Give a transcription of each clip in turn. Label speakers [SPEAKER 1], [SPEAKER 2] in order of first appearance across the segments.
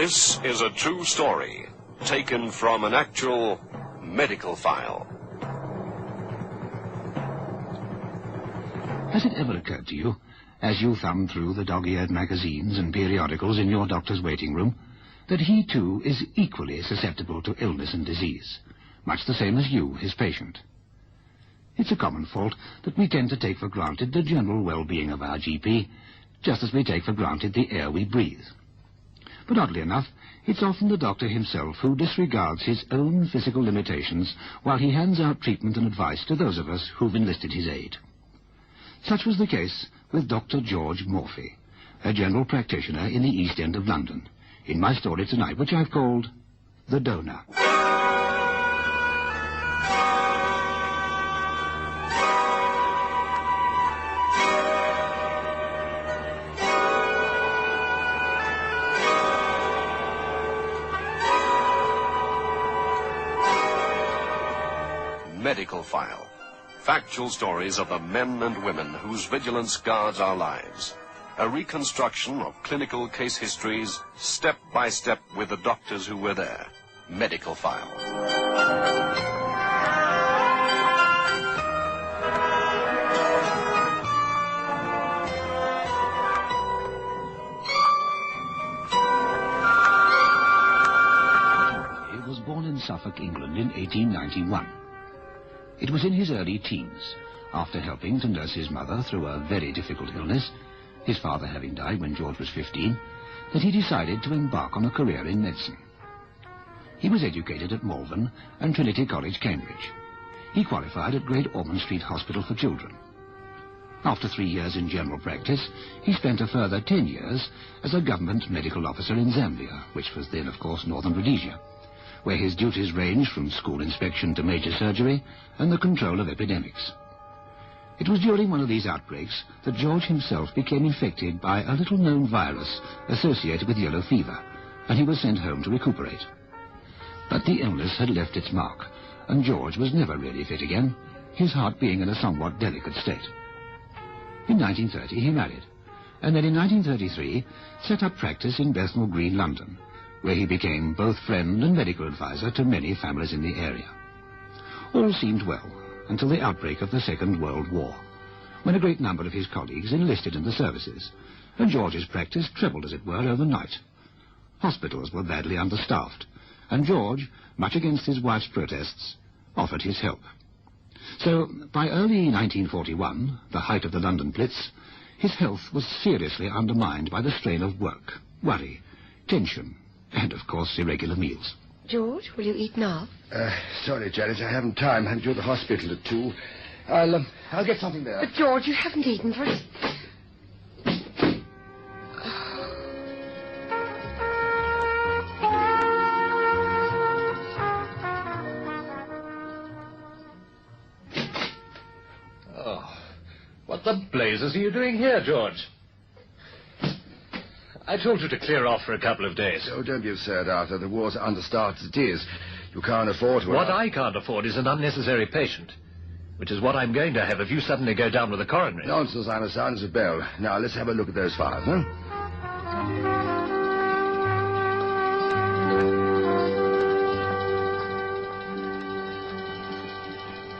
[SPEAKER 1] This is a true story, taken from an actual medical file.
[SPEAKER 2] Has it ever occurred to you, as you thumb through the dog-eared magazines and periodicals in your doctor's waiting room, that he too is equally susceptible to illness and disease, much the same as you, his patient? It's a common fault that we tend to take for granted the general well-being of our GP, just as we take for granted the air we breathe. But oddly enough, it's often the doctor himself who disregards his own physical limitations while he hands out treatment and advice to those of us who've enlisted his aid. Such was the case with Dr. George Morphy, a general practitioner in the East End of London, in my story tonight, which I've called The Donor.
[SPEAKER 1] Medical file. Factual stories of the men and women whose vigilance guards our lives. A reconstruction of clinical case histories, step by step with the doctors who were there. Medical file.
[SPEAKER 2] He was born in Suffolk, England in 1891. It was in his early teens, after helping to nurse his mother through a very difficult illness, his father having died when George was 15, that he decided to embark on a career in medicine. He was educated at Malvern and Trinity College, Cambridge. He qualified at Great Ormond Street Hospital for Children. After 3 years in general practice, he spent a further 10 years as a government medical officer in Zambia, which was then, of course, Northern Rhodesia, where his duties ranged from school inspection to major surgery and the control of epidemics. It was during one of these outbreaks that George himself became infected by a little-known virus associated with yellow fever, and he was sent home to recuperate. But the illness had left its mark, and George was never really fit again, his heart being in a somewhat delicate state. In 1930 he married, and then in 1933 set up practice in Bethnal Green, London, where he became both friend and medical advisor to many families in the area. All seemed well until the outbreak of the Second World War, when a great number of his colleagues enlisted in the services, and George's practice trebled, as it were, overnight. Hospitals were badly understaffed, and George, much against his wife's protests, offered his help. So, by early 1941, the height of the London Blitz, his health was seriously undermined by the strain of work, worry, tension, and, of course, irregular meals.
[SPEAKER 3] George, will you eat now?
[SPEAKER 4] Sorry, Janet, I haven't time. I'm due at the hospital at 2. I'll get something there.
[SPEAKER 3] But, George, you haven't eaten for...
[SPEAKER 5] Oh, what the blazes are you doing here, George? I told you to clear off for a couple of days.
[SPEAKER 4] Oh, don't be absurd, Arthur. The war's understaffed as it is. You can't afford to...
[SPEAKER 5] What I can't afford is an unnecessary patient, which is what I'm going to have if you suddenly go down with a coronary.
[SPEAKER 4] Nonsense, I'm as sound as a bell. Now, let's have a look at those files, huh?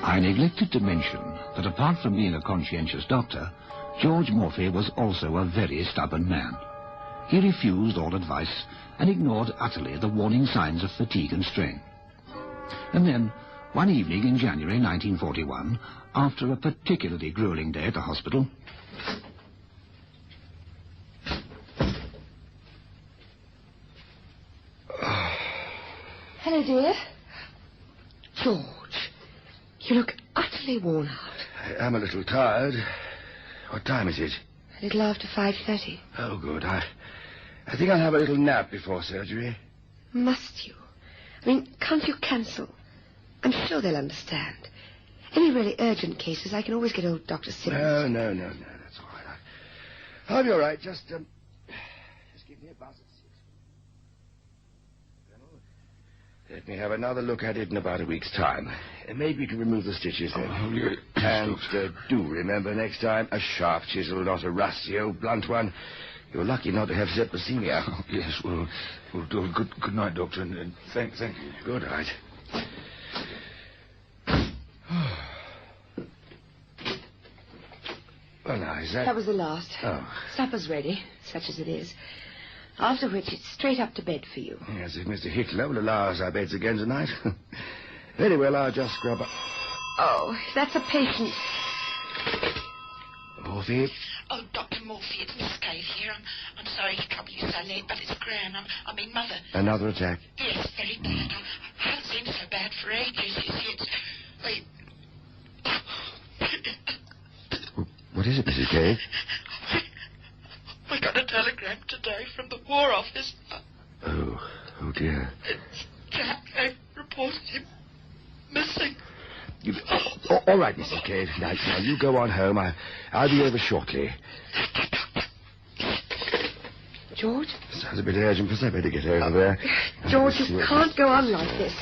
[SPEAKER 2] I neglected to mention that apart from being a conscientious doctor, George Morphy was also a very stubborn man. He refused all advice and ignored utterly the warning signs of fatigue and strain. And then, one evening in January 1941, after a particularly grueling day at the hospital...
[SPEAKER 3] Hello, dear. George, you look utterly worn out.
[SPEAKER 4] I am a little tired. What time is it?
[SPEAKER 3] A little after 5:30.
[SPEAKER 4] Oh, good. I think I'll have a little nap before surgery.
[SPEAKER 3] Must you? I mean, can't you cancel? I'm sure they'll understand. Any really urgent cases, I can always get old Dr. Simmons.
[SPEAKER 4] No. That's all right. I'll be all right. Just give me a buzz at 6. Let me have another look at it in about a week's time. Maybe you can remove the stitches then.
[SPEAKER 1] Oh, yeah.
[SPEAKER 4] And do remember next time, a sharp chisel, not a rusty old blunt one. You're lucky not to have septicemia.
[SPEAKER 6] Oh, yes, well, good night, Doctor, and thank you.
[SPEAKER 4] Good night. Well, now, is that...
[SPEAKER 3] That was the last.
[SPEAKER 4] Oh.
[SPEAKER 3] Supper's ready, such as it is. After which, it's straight up to bed for you.
[SPEAKER 4] Yes, if Mr. Hitler will allow us our beds again tonight. Very well, I'll just scrub up.
[SPEAKER 3] Oh, if that's a patient.
[SPEAKER 4] Morphy?
[SPEAKER 7] Oh, Dr. Morphy, it's Miss Cave here. I'm sorry to trouble you so late, but it's Gran. I mean, Mother.
[SPEAKER 4] Another attack?
[SPEAKER 7] Yes, very bad. I haven't seen so bad for ages. It's... Wait.
[SPEAKER 4] What is it, Mrs. Cave?
[SPEAKER 7] We got a telegram today from the War Office.
[SPEAKER 4] Oh dear.
[SPEAKER 7] It's Jack. They reported him missing.
[SPEAKER 4] All right, Mrs. Cave. Now, you go on home. I'll be over shortly.
[SPEAKER 3] George?
[SPEAKER 4] Sounds a bit urgent for somebody to get over there.
[SPEAKER 3] George, you can't go on like this.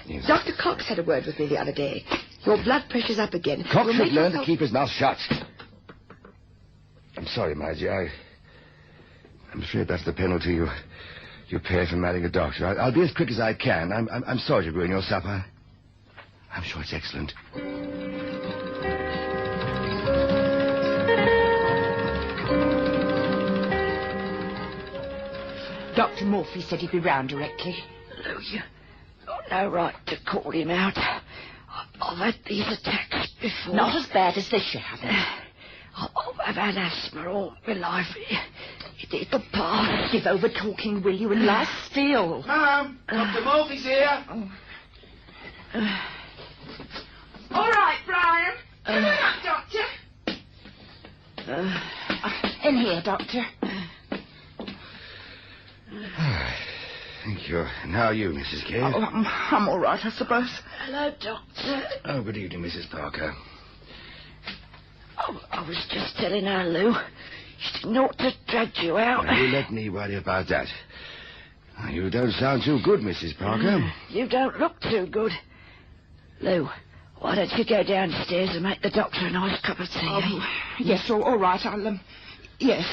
[SPEAKER 4] Yes.
[SPEAKER 3] Dr. Cox had a word with me the other day. Your blood pressure's up again.
[SPEAKER 4] Cox should learn to keep his mouth shut. I'm sorry, my dear. I'm afraid that's the penalty you pay for marrying a doctor. I'll be as quick as I can. I'm sorry to ruin your supper. I'm sure it's excellent.
[SPEAKER 8] Dr. Morphy said he'd be round directly.
[SPEAKER 7] Lou, you've got no right to call him out. I've had these attacks before.
[SPEAKER 8] Not as bad as this, you haven't.
[SPEAKER 7] I've had asthma all my life. It'll pass.
[SPEAKER 8] Give over talking, will you, and lie still.
[SPEAKER 4] Ma'am, Dr. Morphy's here.
[SPEAKER 8] All right, Brian. Come on up, Doctor. In here, Doctor.
[SPEAKER 4] Thank you. And how are you, Mrs. Cave?
[SPEAKER 8] Oh, I'm all right, I suppose.
[SPEAKER 7] Hello, Doctor.
[SPEAKER 4] Oh, good evening, Mrs. Parker.
[SPEAKER 7] Oh, I was just telling her, Lou. She didn't ought to drag you out.
[SPEAKER 4] Now, you let me worry about that. You don't sound too good, Mrs. Parker.
[SPEAKER 7] You don't look too good. Lou, why don't you go downstairs and make the doctor a nice cup of tea?
[SPEAKER 8] Oh, yes, all right, I'll, yes.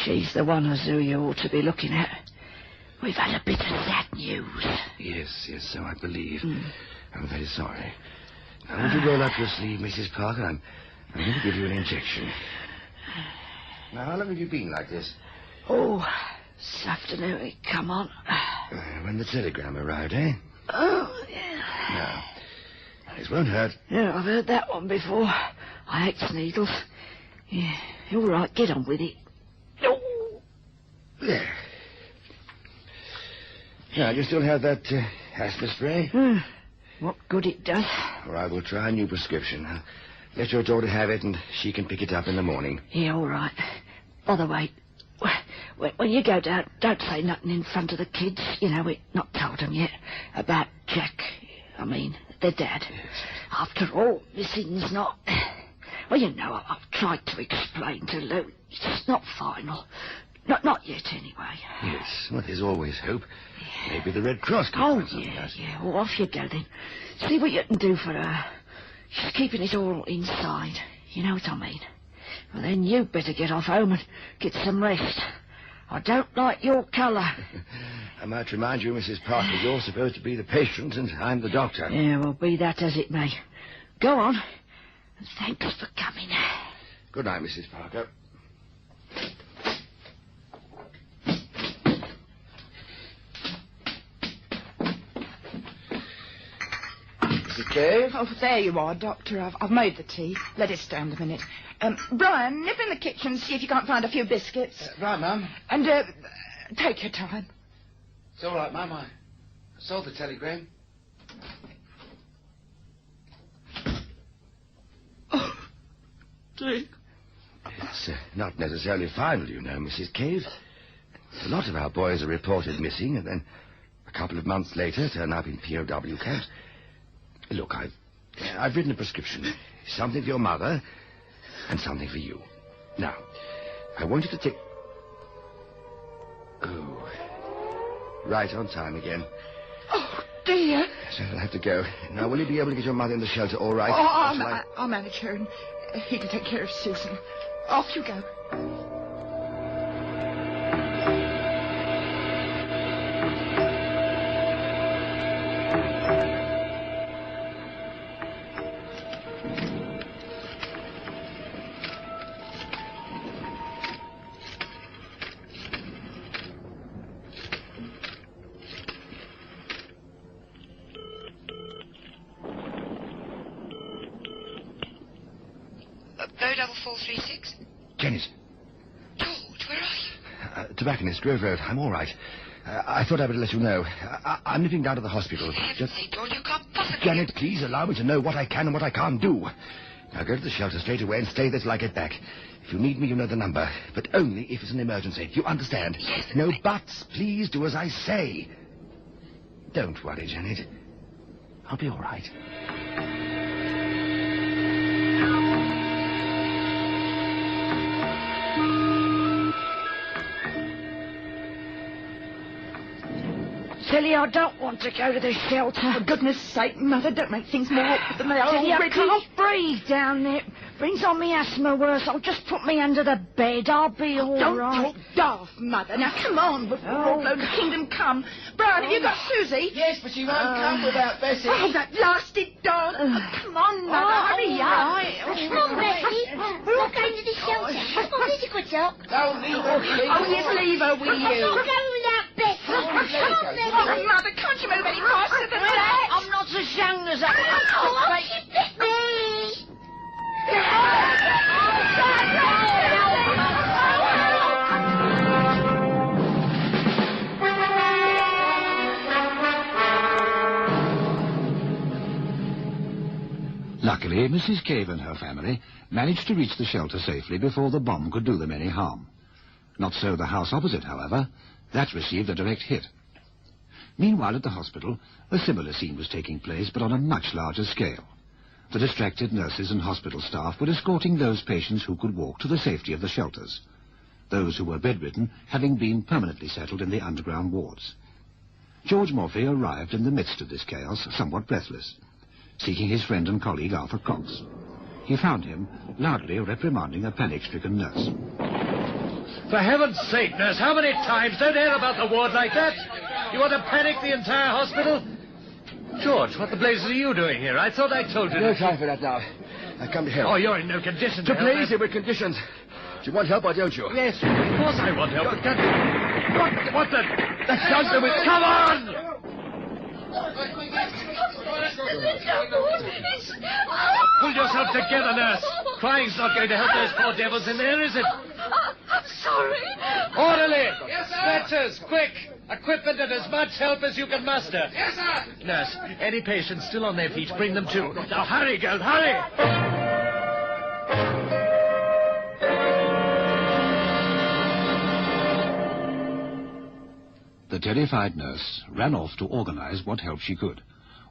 [SPEAKER 7] She's the one, who you ought to be looking at. We've had a bit of sad news.
[SPEAKER 4] Yes, so I believe. I'm very sorry. Now, won't you roll up your sleeve, Mrs. Parker? I'm going to give you an injection. Now, how long have you been like this?
[SPEAKER 7] Oh, this afternoon it come on.
[SPEAKER 4] When the telegram arrived, eh?
[SPEAKER 7] Oh, yeah.
[SPEAKER 4] No. This won't hurt.
[SPEAKER 7] Yeah, I've heard that one before. I hate needles. Yeah, all right, get on with it. Oh.
[SPEAKER 4] There. Now, you still have that asthma spray?
[SPEAKER 7] What good it does.
[SPEAKER 4] Or I will try a new prescription. Let your daughter have it, and she can pick it up in the morning.
[SPEAKER 7] Yeah, all right. By the way, when you go down, don't say nothing in front of the kids. You know, we've not told them yet about Jack. I mean, their dad.
[SPEAKER 4] Yes.
[SPEAKER 7] After all, missing's not... Well, you know, I've tried to explain to Lou. It's not final. Not yet, anyway.
[SPEAKER 4] Yes, well, there's always hope. Yeah. Maybe the Red Cross can
[SPEAKER 7] Oh,
[SPEAKER 4] find something else.
[SPEAKER 7] yeah. Well, off you go, then. See what you can do for her. She's keeping it all inside. You know what I mean? Well, then you better get off home and get some rest. I don't like your colour.
[SPEAKER 4] I might remind you, Mrs. Parker, you're supposed to be the patient and I'm the doctor.
[SPEAKER 7] Yeah, well, be that as it may. Go on. And thanks for coming.
[SPEAKER 4] Good night, Mrs. Parker. Mrs. Cave?
[SPEAKER 8] Oh, there you are, Doctor. I've made the tea. Let it stand a minute. Brian, nip in the kitchen and see if you can't find a few biscuits.
[SPEAKER 4] Right, Mum.
[SPEAKER 8] And, take your time.
[SPEAKER 4] It's all right, Mum. I saw the telegram.
[SPEAKER 7] Oh, Dick.
[SPEAKER 4] It's not necessarily final, you know, Mrs. Cave. A lot of our boys are reported missing, and then a couple of months later turn up in POW camps. Look, I've written a prescription. Something for your mother and something for you. Now, I want you to take... Oh, right on time again.
[SPEAKER 8] Oh, dear.
[SPEAKER 4] So I'll have to go. Now, will you be able to get your mother in the shelter all right?
[SPEAKER 8] Oh, I'll manage her. He can take care of Susan. Off you go.
[SPEAKER 3] Bow double 436.
[SPEAKER 4] Janet.
[SPEAKER 3] George, where are you?
[SPEAKER 4] Tobacconist, Grove Road. I'm all right. I thought I would let you know. I'm nipping down to the hospital.
[SPEAKER 3] For heaven's sake, George, you can't possibly...
[SPEAKER 4] Janet, please allow me to know what I can and what I can't do. Now go to the shelter straight away and stay there till I get back. If you need me, you know the number. But only if it's an emergency. You understand?
[SPEAKER 3] Yes.
[SPEAKER 4] No buts. Please do as I say. Don't worry, Janet. I'll be all right.
[SPEAKER 7] Tilly, I don't want to go to the shelter.
[SPEAKER 8] For goodness sake, Mother, don't make things more awkward than they are
[SPEAKER 7] Tilly,
[SPEAKER 8] already.
[SPEAKER 7] I can't breathe down there. Brings on me asthma worse. I'll just put me under the bed. I'll be all
[SPEAKER 8] Don't
[SPEAKER 7] right.
[SPEAKER 8] talk daft, Mother. Now, come on, before all blown to kingdom come. Brian, have you got Susie?
[SPEAKER 4] Yes, but she won't come without Bessie.
[SPEAKER 8] Oh, that blasted dog. Come on, Mother, hurry up.
[SPEAKER 9] Come on, Bessie. We're all going to the shelter. What's my musical job?
[SPEAKER 4] Don't leave her, please.
[SPEAKER 8] Oh, yes, leave her, will
[SPEAKER 9] I'm
[SPEAKER 8] you?
[SPEAKER 9] not going without Bessie. Come on, Bessie.
[SPEAKER 8] Oh, Mother, can't you move any faster than that?
[SPEAKER 7] I'm not as young as that.
[SPEAKER 9] Oh, she bit me.
[SPEAKER 2] Luckily, Mrs. Cave and her family managed to reach the shelter safely before the bomb could do them any harm. Not so the house opposite, however. That received a direct hit. Meanwhile, at the hospital, a similar scene was taking place, but on a much larger scale. The distracted nurses and hospital staff were escorting those patients who could walk to the safety of the shelters, those who were bedridden having been permanently settled in the underground wards. George Morphy arrived in the midst of this chaos, somewhat breathless, seeking his friend and colleague Arthur Cox. He found him loudly reprimanding a panic-stricken nurse.
[SPEAKER 5] For heaven's sake, nurse, how many times? Don't air about the ward like that. You want to panic the entire hospital? George, what the blazes are you doing here? I thought I told you.
[SPEAKER 4] No time for that now. I come to help.
[SPEAKER 5] Oh, you're in no condition
[SPEAKER 4] To
[SPEAKER 5] to help.
[SPEAKER 4] please you with conditions. Do you want help or don't you?
[SPEAKER 5] Yes, of course I want help. But what the...
[SPEAKER 4] The shelter with...
[SPEAKER 5] Come on! Pull yourself together, nurse. Crying's not going to help those poor devils in there, is it?
[SPEAKER 7] I'm sorry.
[SPEAKER 5] Orderly! Yes, sir. Stretchers, quick! Equipment and as much help as you can muster. Yes, sir. Nurse, any patients still on their feet, bring them too. Now hurry, girl, hurry!
[SPEAKER 2] The terrified nurse ran off to organize what help she could,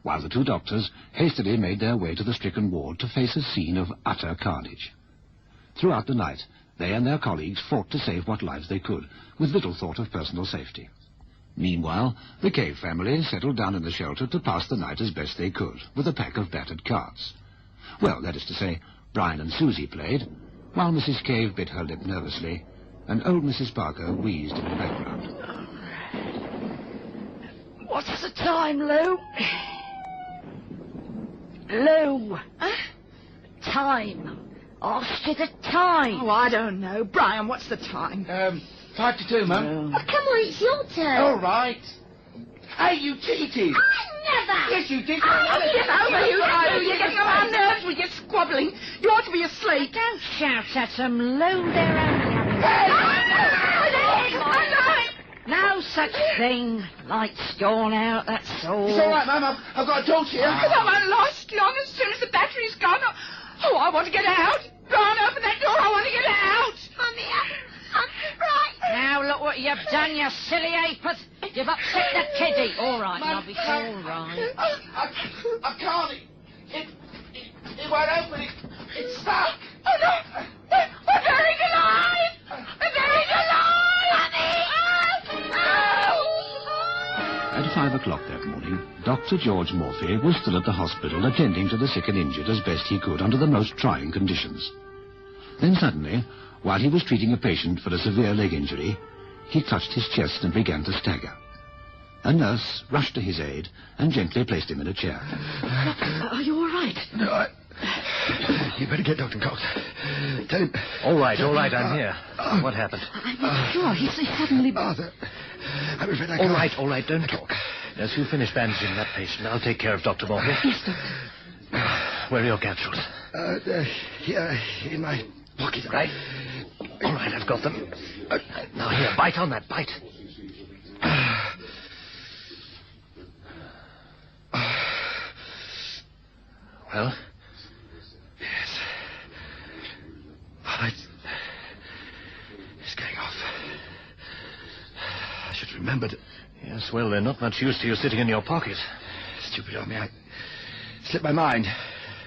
[SPEAKER 2] while the two doctors hastily made their way to the stricken ward to face a scene of utter carnage. Throughout the night, they and their colleagues fought to save what lives they could, with little thought of personal safety. Meanwhile, the Cave family settled down in the shelter to pass the night as best they could, with a pack of battered cards. Well, that is to say, Brian and Susie played, while Mrs. Cave bit her lip nervously, and old Mrs. Parker wheezed in the background.
[SPEAKER 7] What's the time, Lou? Lou.
[SPEAKER 8] Huh?
[SPEAKER 7] Time. Asked you the time.
[SPEAKER 8] Oh, I don't know. Brian, what's the time?
[SPEAKER 4] 5 to 2, Mum.
[SPEAKER 9] Oh, come on, it's your turn.
[SPEAKER 4] All right. Hey, you cheated.
[SPEAKER 9] I never.
[SPEAKER 4] Yes, you did.
[SPEAKER 8] Oh, get over you two. You're getting on my nerves with your squabbling. You ought to be asleep.
[SPEAKER 7] Don't shout at them, Lou. They're only having... No such thing. Light's gone out, that's all.
[SPEAKER 4] It's all right, Mum. I've got a torch here.
[SPEAKER 8] Because I won't last long as soon as the battery's gone. Oh, I want to get out. Brian, open that door. I want to get out.
[SPEAKER 9] Mommy, I'm right.
[SPEAKER 7] Now look what you've done, you silly apeth. You've upset the kiddie. All right, Nobby, all right.
[SPEAKER 4] I can't. It won't open. It's stuck.
[SPEAKER 8] Oh, no. We're buried alive. We're buried alive. Mommy.
[SPEAKER 2] At 5 5 o'clock that morning, Dr. George Morphy was still at the hospital attending to the sick and injured as best he could under the most trying conditions. Then suddenly, while he was treating a patient for a severe leg injury, he clutched his chest and began to stagger. A nurse rushed to his aid and gently placed him in a chair.
[SPEAKER 7] Are you all right?
[SPEAKER 4] No, you better get Dr. Cox. Tell him...
[SPEAKER 5] All right, I'm here. What happened?
[SPEAKER 7] I'm not sure. He suddenly...
[SPEAKER 4] Arthur, I'm afraid I can't...
[SPEAKER 5] All right, don't talk. As you finish bandaging that patient, I'll take care of Dr. Morphy.
[SPEAKER 7] Yes, Doctor.
[SPEAKER 5] Where are your capsules?
[SPEAKER 4] Here, in my pocket.
[SPEAKER 5] Right. All right, I've got them. Now, here, bite on that, bite. Well?
[SPEAKER 4] Yes. Oh, it's going off. I should have remembered.
[SPEAKER 5] Yes, well, they're not much use to you sitting in your pocket.
[SPEAKER 4] Stupid of me. I slipped my mind.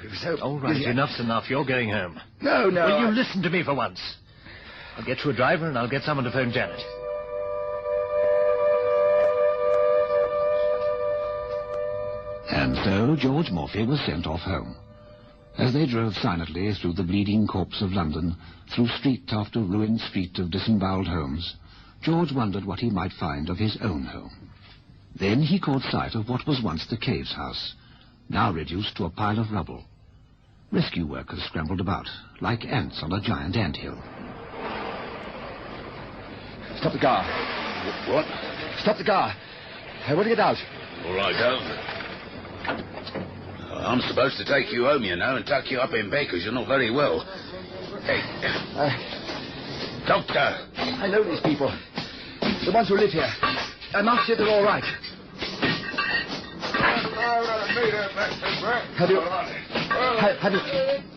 [SPEAKER 4] It was so...
[SPEAKER 5] All right, enough's enough. You're going home.
[SPEAKER 4] No.
[SPEAKER 5] Will you listen to me for once? I'll get you a driver and I'll get someone to phone Janet.
[SPEAKER 2] And so George Morphy was sent off home. As they drove silently through the bleeding corpse of London, through street after ruined street of disemboweled homes, George wondered what he might find of his own home. Then he caught sight of what was once the cave's house, now reduced to a pile of rubble. Rescue workers scrambled about, like ants on a giant anthill.
[SPEAKER 4] Stop the car.
[SPEAKER 6] What?
[SPEAKER 4] Stop the car. I want to get out.
[SPEAKER 6] All right, Al. I'm supposed to take you home, you know, and tuck you up in bed because you're not very well. Hey, Doctor.
[SPEAKER 4] I know these people. The ones who live here. I must say they're all right.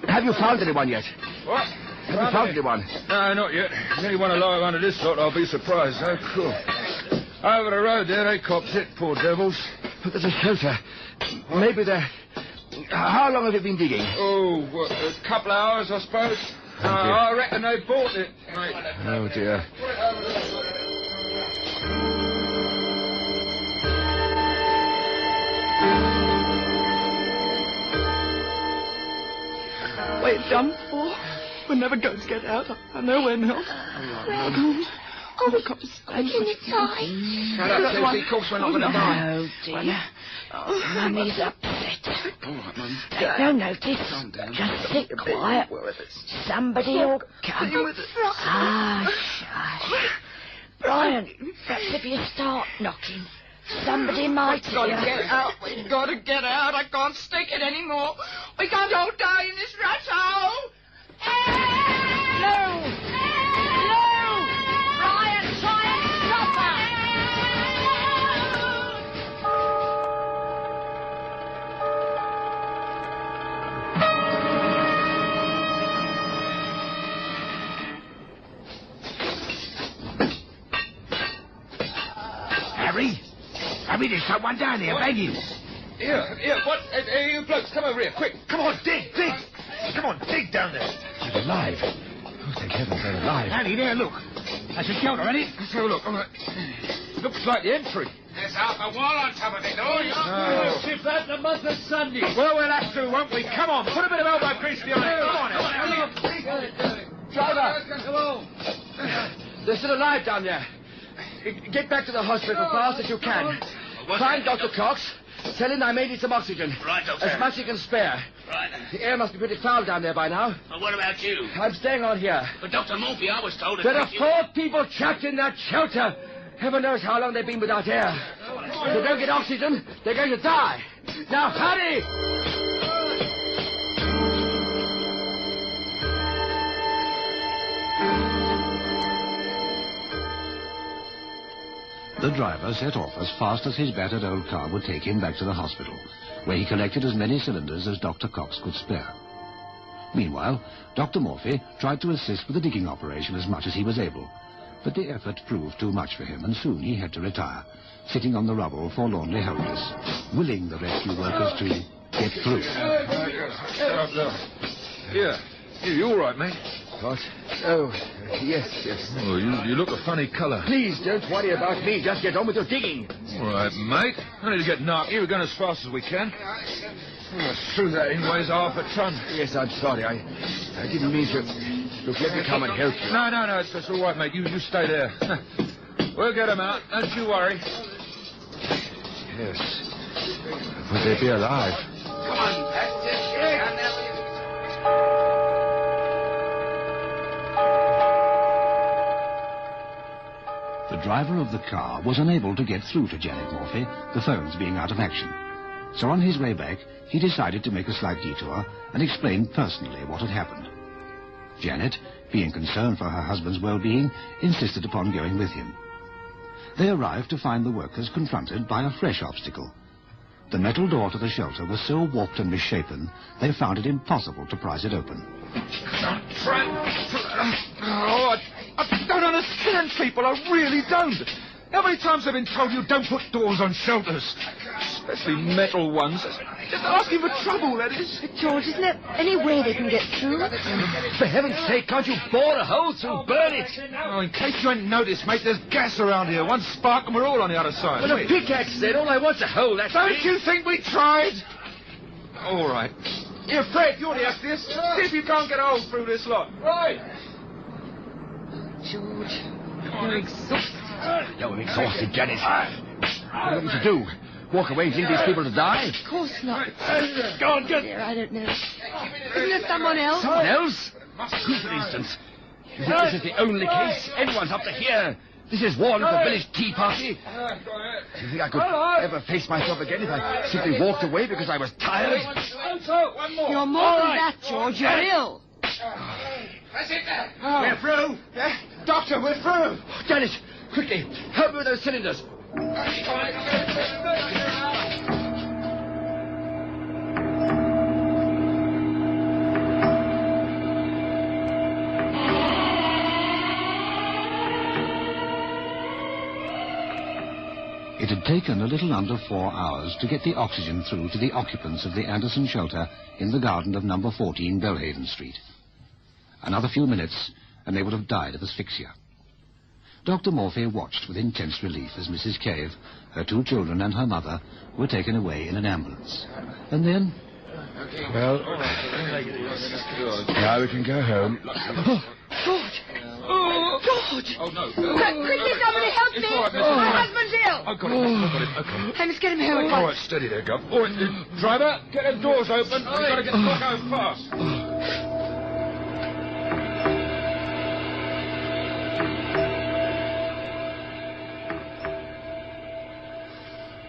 [SPEAKER 4] Have you found anyone yet?
[SPEAKER 6] What?
[SPEAKER 4] Have you found anyone?
[SPEAKER 6] No, not yet. If anyone alive under this lot, I'll be surprised. Oh, cool. Over the road there, they copped it, poor devils.
[SPEAKER 4] But there's a shelter. Maybe they're... How long have you been digging?
[SPEAKER 6] Oh, what, a couple of hours, I suppose. I reckon they bought it, mate.
[SPEAKER 4] Oh, dear.
[SPEAKER 8] We're done for. We're never going to get out. I know we're not.
[SPEAKER 9] Oh, we're going to die.
[SPEAKER 6] Shut up, Susie. Of course we're not going to die.
[SPEAKER 7] Oh, dear. Mummy's upset.
[SPEAKER 6] All right, Mum.
[SPEAKER 7] Take no notice. Just sit quiet. Somebody will come. Hush. Brian, perhaps if you start knocking, somebody might hear.
[SPEAKER 8] We've got to get out. We've got to get out. I can't stick it anymore. We can't all die in this rat hole.
[SPEAKER 7] No! Brian, try and stop her!
[SPEAKER 4] Harry, there's someone down there begging.
[SPEAKER 6] Here, what? Hey, you blokes, come over here, quick.
[SPEAKER 5] Come on, dig! Come on, dig down there.
[SPEAKER 4] She's alive. Oh, thank heavens they're alive.
[SPEAKER 5] Annie, there, look. That's a shelter, ain't it?
[SPEAKER 6] Let's have a look. All right. Looks like the entry.
[SPEAKER 10] There's half a wall on top of it, though.
[SPEAKER 6] Oh.
[SPEAKER 5] If that's the month of Sunday.
[SPEAKER 6] Well, we'll have to, won't we? Come on, put a bit of elbow grease behind it. Come on,
[SPEAKER 4] Driver!
[SPEAKER 6] Come on.
[SPEAKER 4] They're still alive down there. Get back to the hospital fast as you can. Find Dr. Cox. Tell him I may need some oxygen.
[SPEAKER 10] Right, Doctor.
[SPEAKER 4] As much as you can spare.
[SPEAKER 10] Right.
[SPEAKER 4] The air must be pretty foul down there by now.
[SPEAKER 10] Well, what about you?
[SPEAKER 4] I'm staying on here.
[SPEAKER 10] But Dr. Morphy, I was told...
[SPEAKER 4] There are 4 people trapped in that shelter. Heaven knows how long they've been without air. If they don't get oxygen, they're going to die. Now, hurry!
[SPEAKER 2] The driver set off as fast as his battered old car would take him back to the hospital, where he collected as many cylinders as Dr. Cox could spare. Meanwhile, Dr. Morphy tried to assist with the digging operation as much as he was able, but the effort proved too much for him, and soon he had to retire, sitting on the rubble forlornly helpless, willing the rescue workers to get through.
[SPEAKER 6] Here, you all right, mate?
[SPEAKER 4] What? Oh, Yes.
[SPEAKER 6] Oh, you look a funny colour.
[SPEAKER 4] Please, don't worry about me. Just get on with your digging.
[SPEAKER 6] All right, mate. I need to get narky. We're going as fast as we can. Oh, it's true that in weighs half a ton.
[SPEAKER 4] Yes, I'm sorry. I didn't mean to... Look, let me come and help you.
[SPEAKER 6] No, it's all right, mate. You stay there. We'll get them out. Don't you worry.
[SPEAKER 4] Yes. Would they be alive?
[SPEAKER 10] Come on, that's it.
[SPEAKER 2] The driver of the car was unable to get through to Janet Morphy, the phones being out of action. So on his way back, he decided to make a slight detour and explain personally what had happened. Janet, being concerned for her husband's well-being, insisted upon going with him. They arrived to find the workers confronted by a fresh obstacle. The metal door to the shelter was so warped and misshapen, they found it impossible to prise it open.
[SPEAKER 6] I don't understand people. I really don't. How many times have I been told you don't put doors on shelters? Especially metal ones. Just asking for trouble, that is.
[SPEAKER 3] George, isn't there any way they can get through?
[SPEAKER 4] For heaven's sake, can't you bore a hole through, burn it?
[SPEAKER 6] Oh, in case you hadn't noticed, mate, there's gas around here. One spark and we're all on the other side.
[SPEAKER 4] Well, a pickaxe, then. All I want's a hole, that's
[SPEAKER 6] Don't
[SPEAKER 4] it.
[SPEAKER 6] you think we tried? All right. Here, Fred, you're the ugliest. See if you can't get a hole through this lot. Right.
[SPEAKER 3] George, you're exhausted.
[SPEAKER 4] No, I'm exhausted, Janet. What are we to do? Walk away and leave these people to die?
[SPEAKER 3] Of course not.
[SPEAKER 4] Go on, get...
[SPEAKER 3] Dear, I don't know. Isn't there someone else?
[SPEAKER 4] Someone else? Who, for instance? You think this is the only case anyone's up to here? This is one of the village tea party. Do you think I could ever face myself again if I simply walked away because I was tired?
[SPEAKER 6] One more.
[SPEAKER 3] You're more than that, George. You're ill.
[SPEAKER 10] That's it there.
[SPEAKER 6] We're through. Doctor, we're through.
[SPEAKER 4] Janet, quickly, help me with those cylinders.
[SPEAKER 2] It had taken a little under 4 hours to get the oxygen through to the occupants of the Anderson shelter in the garden of number 14 Belhaven Street. Another few minutes, and they would have died of asphyxia. Dr. Morphy watched with intense relief as Mrs. Cave, her 2 children and her mother were taken away in an ambulance. And then...
[SPEAKER 4] Well, now we can go home.
[SPEAKER 3] George! George!
[SPEAKER 6] Oh, no.
[SPEAKER 3] Quickly, somebody help me!
[SPEAKER 6] All right,
[SPEAKER 3] My husband's ill!
[SPEAKER 6] I've got it. Okay.
[SPEAKER 3] I must get him home.
[SPEAKER 6] All right, steady there, Gov. All right, driver, get them doors open. We've got to get the clock out fast.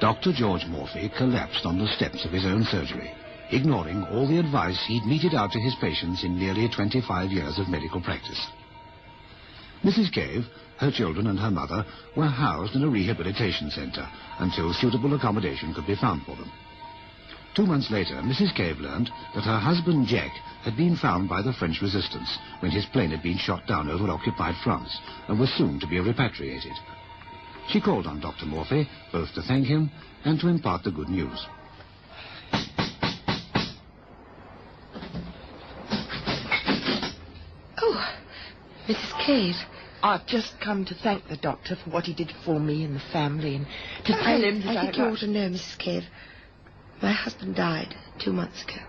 [SPEAKER 2] Dr. George Morphy collapsed on the steps of his own surgery, ignoring all the advice he'd meted out to his patients in nearly 25 years of medical practice. Mrs. Cave, her children and her mother were housed in a rehabilitation centre until suitable accommodation could be found for them. 2 months later, Mrs. Cave learned that her husband Jack had been found by the French resistance when his plane had been shot down over occupied France and was soon to be repatriated. She called on Dr. Morphy both to thank him and to impart the good news.
[SPEAKER 3] Oh, Mrs. Cave.
[SPEAKER 8] I've just come to thank the doctor for what he did for me and the family and to tell him that
[SPEAKER 3] I think you ought to know, Mrs. Cave. My husband died 2 months ago.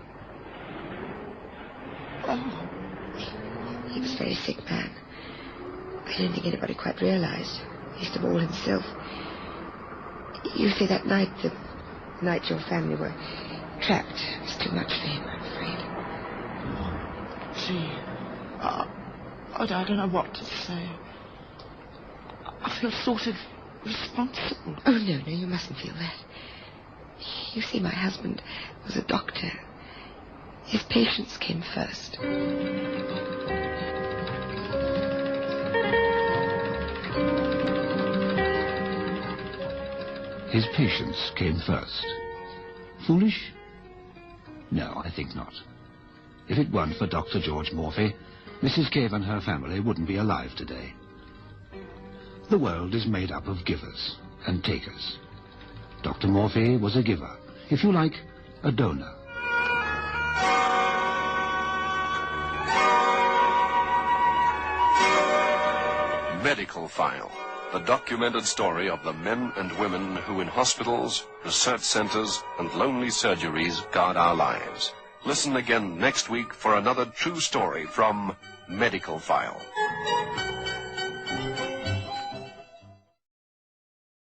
[SPEAKER 8] Oh.
[SPEAKER 3] He was a very sick man. I don't think anybody quite realized, least of all himself. You see, that night, the night your family were trapped, was too much for him, I'm afraid.
[SPEAKER 8] Gee, I don't know what to say. I feel sort of responsible.
[SPEAKER 3] Oh, no, you mustn't feel that. You see, my husband was a doctor. His patients came first.
[SPEAKER 2] His patients came first. Foolish? No, I think not. If it weren't for Dr. George Morphy, Mrs. Cave and her family wouldn't be alive today. The world is made up of givers and takers. Dr. Morphy was a giver, if you like, a donor.
[SPEAKER 1] Medical File, the documented story of the men and women who in hospitals, research centers, and lonely surgeries guard our lives. Listen again next week for another true story from Medical File.